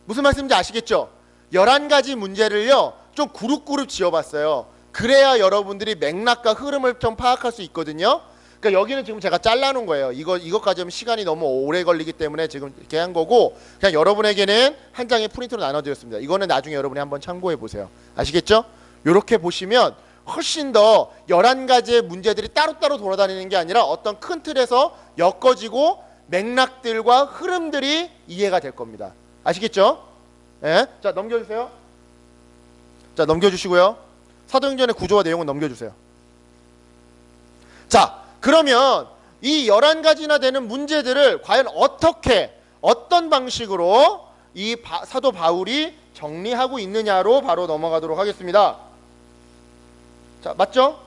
무슨 말씀인지 아시겠죠? 11가지 문제를요 좀 그룹 지어봤어요. 그래야 여러분들이 맥락과 흐름을 좀 파악할 수 있거든요. 그러니까 여기는 지금 제가 잘라놓은 거예요. 이것까지 하면 시간이 너무 오래 걸리기 때문에 지금 이렇게 한 거고, 그냥 여러분에게는 한 장의 프린트로 나눠드렸습니다. 이거는 나중에 여러분이 한번 참고해 보세요. 아시겠죠? 이렇게 보시면 훨씬 더 11가지의 문제들이 따로따로 돌아다니는 게 아니라 어떤 큰 틀에서 엮어지고 맥락들과 흐름들이 이해가 될 겁니다. 아시겠죠? 예? 자, 넘겨주세요. 자, 넘겨주시고요. 사도행전의 구조와 내용은 넘겨주세요. 자, 그러면 이 11가지나 되는 문제들을 과연 어떤 방식으로 이 사도 바울이 정리하고 있느냐로 바로 넘어가도록 하겠습니다. 자, 맞죠?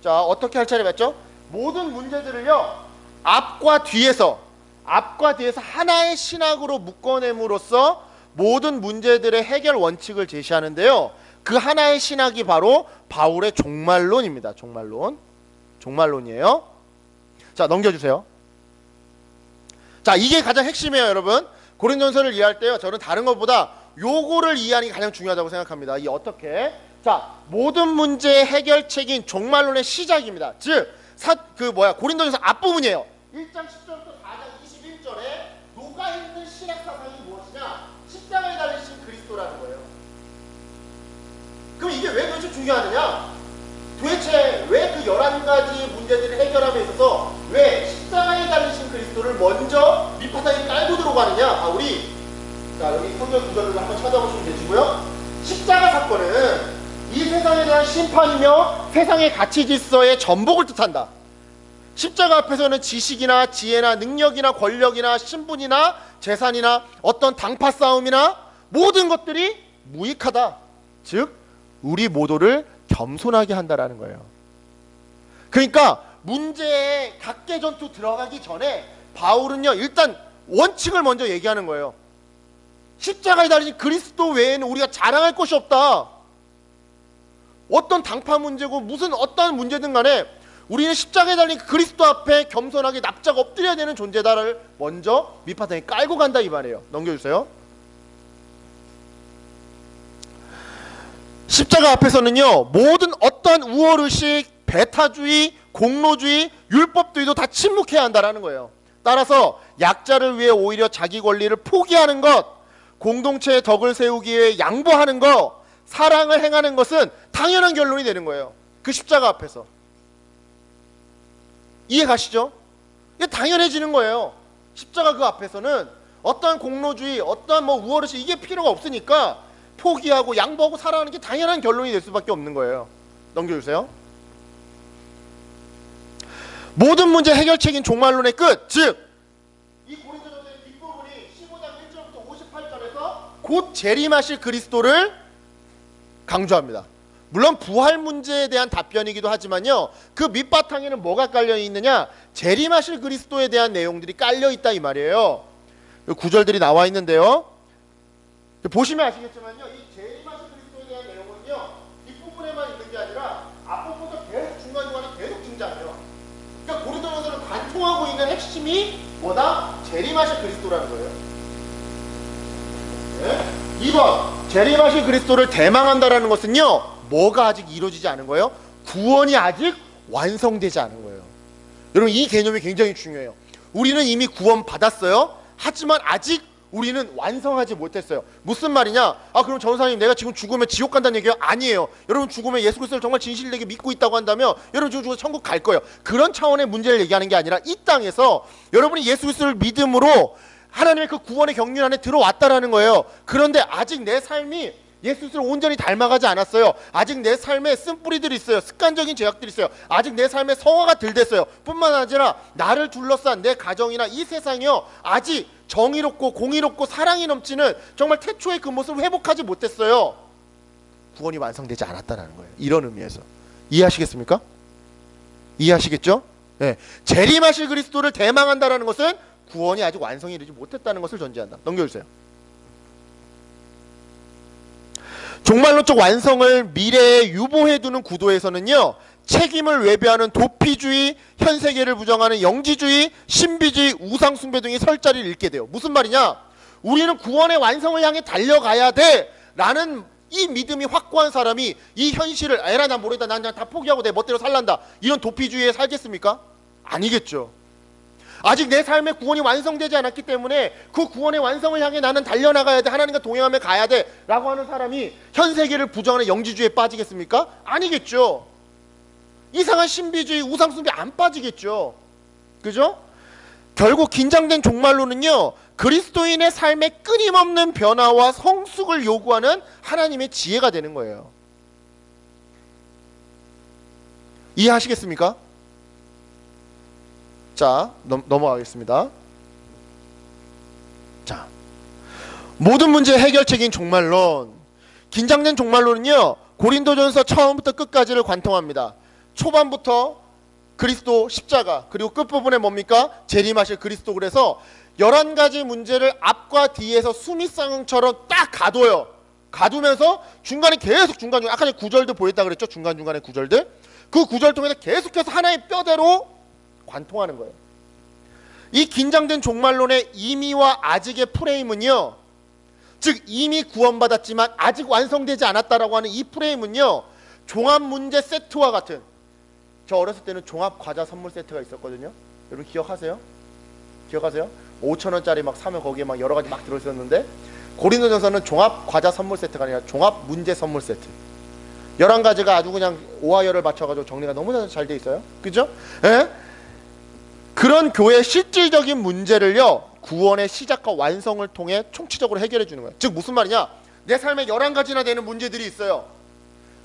자, 어떻게 할 차례 맞죠? 모든 문제들을요, 앞과 뒤에서 하나의 신학으로 묶어냄으로써 모든 문제들의 해결 원칙을 제시하는데요. 그 하나의 신학이 바로 바울의 종말론입니다. 종말론이에요. 자, 넘겨주세요. 자, 이게 가장 핵심이에요, 여러분. 고린도전서를 이해할 때요, 저는 다른 것보다 요거를 이해하는 게 가장 중요하다고 생각합니다. 이 어떻게? 자, 모든 문제의 해결책인 종말론의 시작입니다. 즉, 고린도전서 앞부분이에요. 1장 10절부터 4장 21절에 녹아있는 신학 사상이 무엇이냐? 십자가에 달리신 그리스도라는 거예요. 그럼 이게 왜 도대체 중요하느냐? 도대체 왜 그 11가지 문제들을 해결함에 있어서 왜 십자가에 달리신 그리스도를 먼저 밑바닥에 깔고 들어가느냐? 바울이, 자, 여기 성경 구절을 한번 찾아보시면 되시고요. 십자가 사건은 이 세상에 대한 심판이며 세상의 가치 질서의 전복을 뜻한다. 십자가 앞에서는 지식이나 지혜나 능력이나 권력이나 신분이나 재산이나 어떤 당파 싸움이나 모든 것들이 무익하다. 즉, 우리 모두를 겸손하게 한다라는 거예요. 그러니까 문제에 각계전투 들어가기 전에 바울은요, 일단 원칙을 먼저 얘기하는 거예요. 십자가에 달린 그리스도 외에는 우리가 자랑할 것이 없다. 어떤 당파 문제고 무슨 어떤 문제든 간에 우리는 십자가에 달린 그리스도 앞에 겸손하게 납작 엎드려야 되는 존재다를 먼저 밑바닥에 깔고 간다 이 말이에요. 넘겨주세요. 십자가 앞에서는요, 모든 어떤 우월의식, 배타주의, 공로주의, 율법주의도 다 침묵해야 한다라는 거예요. 따라서 약자를 위해 오히려 자기 권리를 포기하는 것, 공동체의 덕을 세우기 위해 양보하는 것, 사랑을 행하는 것은 당연한 결론이 되는 거예요. 그 십자가 앞에서. 이해 가시죠? 이게 당연해지는 거예요. 십자가 그 앞에서는 어떠한 공로주의, 어떠한 우월의식 이게 필요가 없으니까 포기하고 양보하고 살아가는 게 당연한 결론이 될 수밖에 없는 거예요. 넘겨주세요. 모든 문제 해결책인 종말론의 끝, 즉 이 고린도전서의 뒷부분이 15장 1절부터 58절에서 곧 재림하실 그리스도를 강조합니다. 물론 부활 문제에 대한 답변이기도 하지만요, 그 밑바탕에는 뭐가 깔려 있느냐? 재림하실 그리스도에 대한 내용들이 깔려 있다 이 말이에요. 구절들이 나와 있는데요, 보시면 아시겠지만요, 이 재림하신 그리스도에 대한 내용은요, 뒷부분에만 있는 게 아니라 앞부분부터 계속 중간중간에 계속 등장해요. 그러니까 고린도전서를 관통하고 있는 핵심이 뭐다? 재림하신 그리스도라는 거예요. 네? 2번, 재림하신 그리스도를 대망한다라는 것은요, 뭐가 아직 이루어지지 않은 거예요? 구원이 아직 완성되지 않은 거예요. 여러분, 이 개념이 굉장히 중요해요. 우리는 이미 구원 받았어요. 하지만 아직 우리는 완성하지 못했어요. 무슨 말이냐? 그럼 전사님, 내가 지금 죽으면 지옥 간다는 얘기예요? 아니에요. 여러분, 죽으면 예수 그리스도를 정말 진실되게 믿고 있다고 한다면 여러분 지금 죽어서 천국 갈 거예요. 그런 차원의 문제를 얘기하는 게 아니라 이 땅에서 여러분이 예수 그리스도를 믿음으로 하나님의 그 구원의 경륜 안에 들어왔다라는 거예요. 그런데 아직 내 삶이 예수 그리스도를 온전히 닮아가지 않았어요. 아직 내 삶에 쓴뿌리들이 있어요. 습관적인 죄악들이 있어요. 아직 내 삶에 성화가 덜 됐어요. 뿐만 아니라 나를 둘러싼 내 가정이나 이 세상이요, 아직 정의롭고 공의롭고 사랑이 넘치는 정말 태초의 그 모습을 회복하지 못했어요. 구원이 완성되지 않았다는 거예요. 이런 의미에서. 이해하시겠습니까? 이해하시겠죠? 네. 재림하실 그리스도를 대망한다는 것은 구원이 아직 완성이 이르지 못했다는 것을 전제한다. 넘겨주세요. 종말론적 완성을 미래에 유보해두는 구도에서는요, 책임을 외배하는 도피주의, 현세계를 부정하는 영지주의, 신비주의, 우상숭배 등이 설 자리를 잃게 돼요. 무슨 말이냐? 우리는 구원의 완성을 향해 달려가야 돼 라는 이 믿음이 확고한 사람이 이 현실을 에라 난 모르겠다, 난 그냥 다 포기하고 내 멋대로 살란다, 이런 도피주의에 살겠습니까? 아니겠죠. 아직 내 삶의 구원이 완성되지 않았기 때문에 그 구원의 완성을 향해 나는 달려나가야 돼, 하나님과 동행하며 가야 돼 라고 하는 사람이 현 세계를 부정하는 영지주의에 빠지겠습니까? 아니겠죠. 이상한 신비주의, 우상숭배 안 빠지겠죠. 그죠? 결국 긴장된 종말론은요, 그리스도인의 삶의 끊임없는 변화와 성숙을 요구하는 하나님의 지혜가 되는 거예요. 이해하시겠습니까? 자, 넘어가겠습니다. 자, 모든 문제의 해결책인 종말론. 긴장된 종말론은요, 고린도전서 처음부터 끝까지를 관통합니다. 초반부터 그리스도 십자가, 그리고 끝부분에 뭡니까? 재림하실 그리스도. 그래서 11가지 문제를 앞과 뒤에서 수미상처럼 딱 가둬요. 가두면서 중간에 계속 중간중간, 아까 전에 구절도 보였다 그랬죠? 중간중간에 구절들. 그 구절 통해서 계속해서 하나의 뼈대로 관통하는 거예요. 이 긴장된 종말론의 이미와 아직의 프레임은요, 즉 이미 구원받았지만 아직 완성되지 않았다라고 하는 이 프레임은요, 종합문제 세트와 같은, 저 어렸을 때는 종합과자 선물 세트가 있었거든요. 여러분 기억하세요? 기억하세요? 5,000원짜리 막 사면 거기에 막 여러가지 막 들어있었는데, 고린도전서는 종합과자 선물 세트가 아니라 종합문제 선물 세트, 11가지가 아주 그냥 오하열을 맞춰가지고 정리가 너무나 잘 돼 있어요. 그죠? 예? 그런 교회의 실질적인 문제를요, 구원의 시작과 완성을 통해 총체적으로 해결해 주는 거예요. 즉 무슨 말이냐, 내 삶에 11가지나 되는 문제들이 있어요.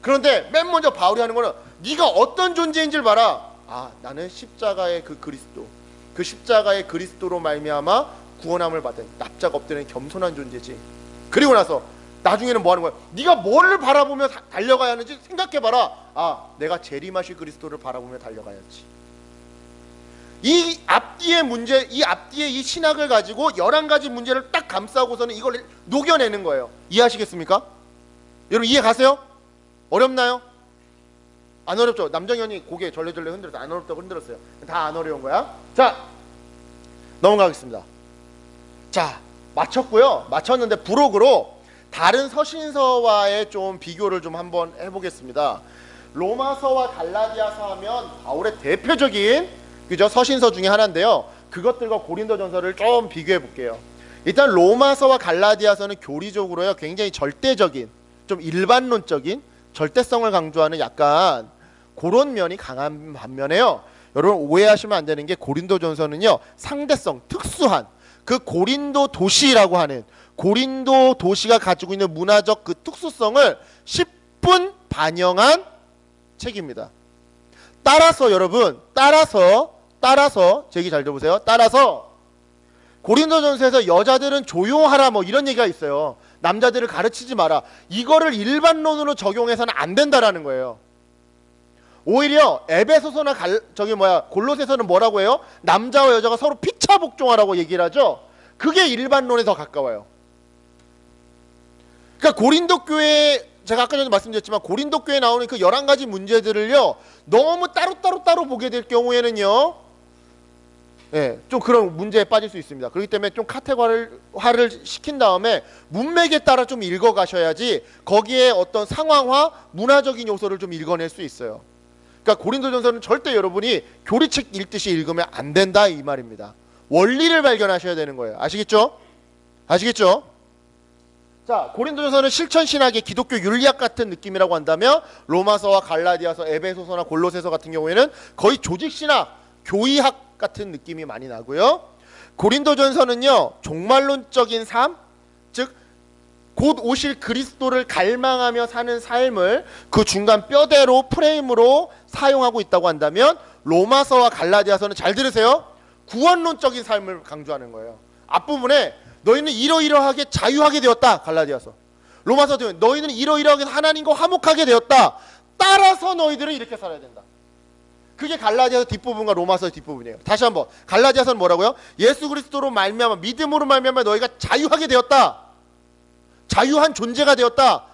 그런데 맨 먼저 바울이 하는 거는 네가 어떤 존재인지를 봐라. 아, 나는 십자가의 그 그리스도, 그 십자가의 그리스도로 말미암아 구원함을 받은 납작 엎드리는 겸손한 존재지. 그리고 나서 나중에는 뭐 하는 거야? 네가 뭐를 바라보며 달려가야 하는지 생각해봐라. 아, 내가 재림하실 그리스도를 바라보며 달려가야지. 이 앞뒤의 문제, 이 앞뒤의 이 신학을 가지고 11가지 문제를 딱 감싸고서는 이걸 녹여내는 거예요. 이해하시겠습니까? 여러분 이해 가세요? 어렵나요? 안 어렵죠? 남정현이 고개 절레절레 흔들어서 안 어렵다고 흔들었어요. 다 안 어려운 거야. 자, 넘어가겠습니다. 자, 마쳤고요. 마쳤는데 부록으로 다른 서신서와의 좀 비교를 좀 한번 해보겠습니다. 로마서와 갈라디아서 하면 바울의 대표적인, 그죠? 서신서 중에 하나인데요. 그것들과 고린도전서를 좀 비교해 볼게요. 일단 로마서와 갈라디아서는 교리적으로요, 굉장히 절대적인, 좀 일반론적인 절대성을 강조하는 약간 그런 면이 강한 반면에요, 여러분 오해하시면 안 되는 게 고린도전서는요, 상대성, 특수한 그 고린도 도시라고 하는, 고린도 도시가 가지고 있는 문화적 그 특수성을 10분 반영한 책입니다. 따라서 여러분, 따라서 제 얘기 잘 들어보세요. 따라서 고린도전서에서 여자들은 조용하라 뭐 이런 얘기가 있어요. 남자들을 가르치지 마라. 이거를 일반론으로 적용해서는 안 된다라는 거예요. 오히려 에베소서나 골로새서는 뭐라고 해요? 남자와 여자가 서로 피차 복종하라고 얘기를 하죠. 그게 일반론에 더 가까워요. 그러니까 고린도 교회, 제가 아까 전에 말씀드렸지만 고린도 교회에 나오는 그 11가지 문제들을요, 너무 따로 보게 될 경우에는요, 예, 좀 그런 문제에 빠질 수 있습니다. 그렇기 때문에 좀 카테고리화를 시킨 다음에 문맥에 따라 좀 읽어가셔야지 거기에 어떤 상황화, 문화적인 요소를 좀 읽어낼 수 있어요. 그러니까 고린도전서는 절대 여러분이 교리책 읽듯이 읽으면 안 된다 이 말입니다. 원리를 발견하셔야 되는 거예요. 아시겠죠? 아시겠죠? 자, 고린도전서는 실천신학의 기독교 윤리학 같은 느낌이라고 한다면, 로마서와 갈라디아서, 에베소서나 골로새서 같은 경우에는 거의 조직신학, 교의학 같은 느낌이 많이 나고요. 고린도전서는요, 종말론적인 삶, 즉 곧 오실 그리스도를 갈망하며 사는 삶을 그 중간 뼈대로 프레임으로 사용하고 있다고 한다면, 로마서와 갈라디아서는 잘 들으세요, 구원론적인 삶을 강조하는 거예요. 앞부분에 너희는 이러이러하게 자유하게 되었다, 갈라디아서. 로마서 되면 너희는 이러이러하게 하나님과 화목하게 되었다, 따라서 너희들은 이렇게 살아야 된다. 그게 갈라디아서 뒷부분과 로마서 뒷부분이에요. 다시 한번, 갈라디아서는 뭐라고요? 예수 그리스도로 말미암아, 믿음으로 말미암아 너희가 자유하게 되었다, 자유한 존재가 되었다,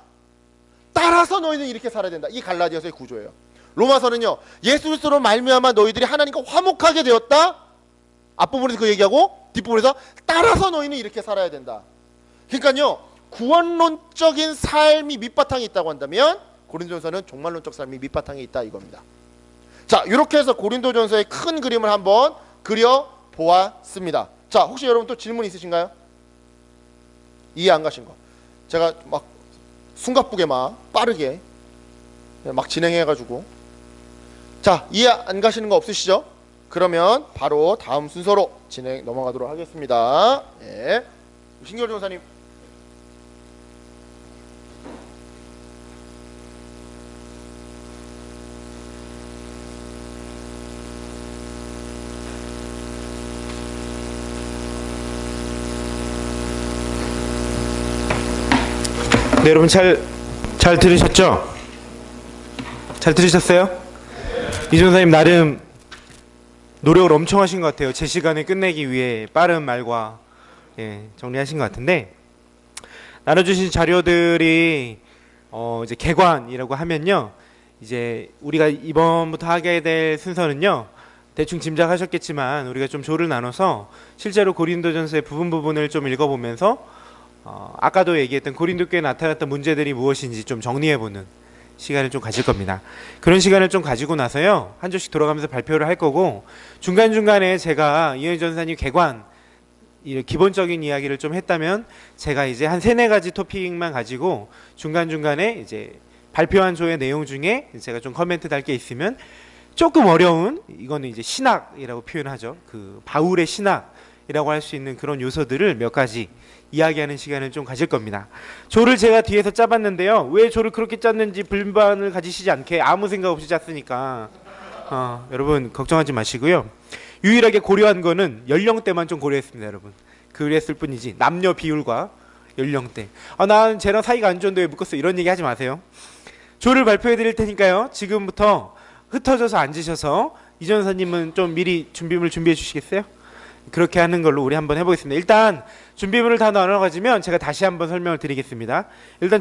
따라서 너희는 이렇게 살아야 된다. 이 갈라디아서의 구조예요. 로마서는요, 예수 그리스도로 말미암아 너희들이 하나님과 화목하게 되었다, 앞부분에서 그 얘기하고 뒷부분에서 따라서 너희는 이렇게 살아야 된다. 그러니까요, 구원론적인 삶이 밑바탕에 있다고 한다면 고린도전서는 종말론적 삶이 밑바탕에 있다 이겁니다. 자, 이렇게 해서 고린도전서의 큰 그림을 한번 그려 보았습니다. 자, 혹시 여러분 또 질문 있으신가요? 이해 안 가신 거. 제가 막 숨가쁘게 막 빠르게 막 진행해가지고. 자, 이해 안 가시는 거 없으시죠? 그러면 바로 다음 순서로 넘어가도록 하겠습니다. 예. 신결 전사님. 네, 여러분 잘 들으셨죠? 잘 들으셨어요? 이 전사님 나름 노력을 엄청 하신 것 같아요. 제 시간을 끝내기 위해 빠른 말과 정리하신 것 같은데, 나눠주신 자료들이 이제 개관이라고 하면요, 이제 우리가 이번부터 하게 될 순서는요, 대충 짐작하셨겠지만 우리가 좀 조를 나눠서 실제로 고린도전서의 부분을 좀 읽어보면서 아까도 얘기했던 고린도 교회에 나타났던 문제들이 무엇인지 좀 정리해보는 시간을 좀 가질 겁니다. 그런 시간을 좀 가지고 나서요, 한 조씩 돌아가면서 발표를 할 거고, 중간중간에 제가 이현희 전사님 개관 기본적인 이야기를 좀 했다면 제가 이제 한 3-4가지 토픽만 가지고 중간중간에 이제 발표한 조의 내용 중에 제가 좀 커멘트 달 게 있으면, 조금 어려운, 이거는 이제 신학이라고 표현하죠. 그 바울의 신학이라고 할 수 있는 그런 요소들을 몇 가지 이야기하는 시간을 좀 가질 겁니다. 조를 제가 뒤에서 짜봤는데요, 왜 조를 그렇게 짰는지 불만을 가지시지 않게, 아무 생각 없이 짰으니까 여러분 걱정하지 마시고요. 유일하게 고려한 거는 연령대만 좀 고려했습니다. 여러분 그랬을 뿐이지 남녀 비율과 연령대, 난 쟤랑 사이가 안 좋은데 왜 묶었어, 이런 얘기 하지 마세요. 조를 발표해 드릴 테니까요, 지금부터 흩어져서 앉으셔서 이 전사님은 좀 미리 준비물 준비해 주시겠어요? 그렇게 하는 걸로 우리 한번 해보겠습니다. 일단 준비물을 다 나눠 가지면 제가 다시 한번 설명을 드리겠습니다. 일단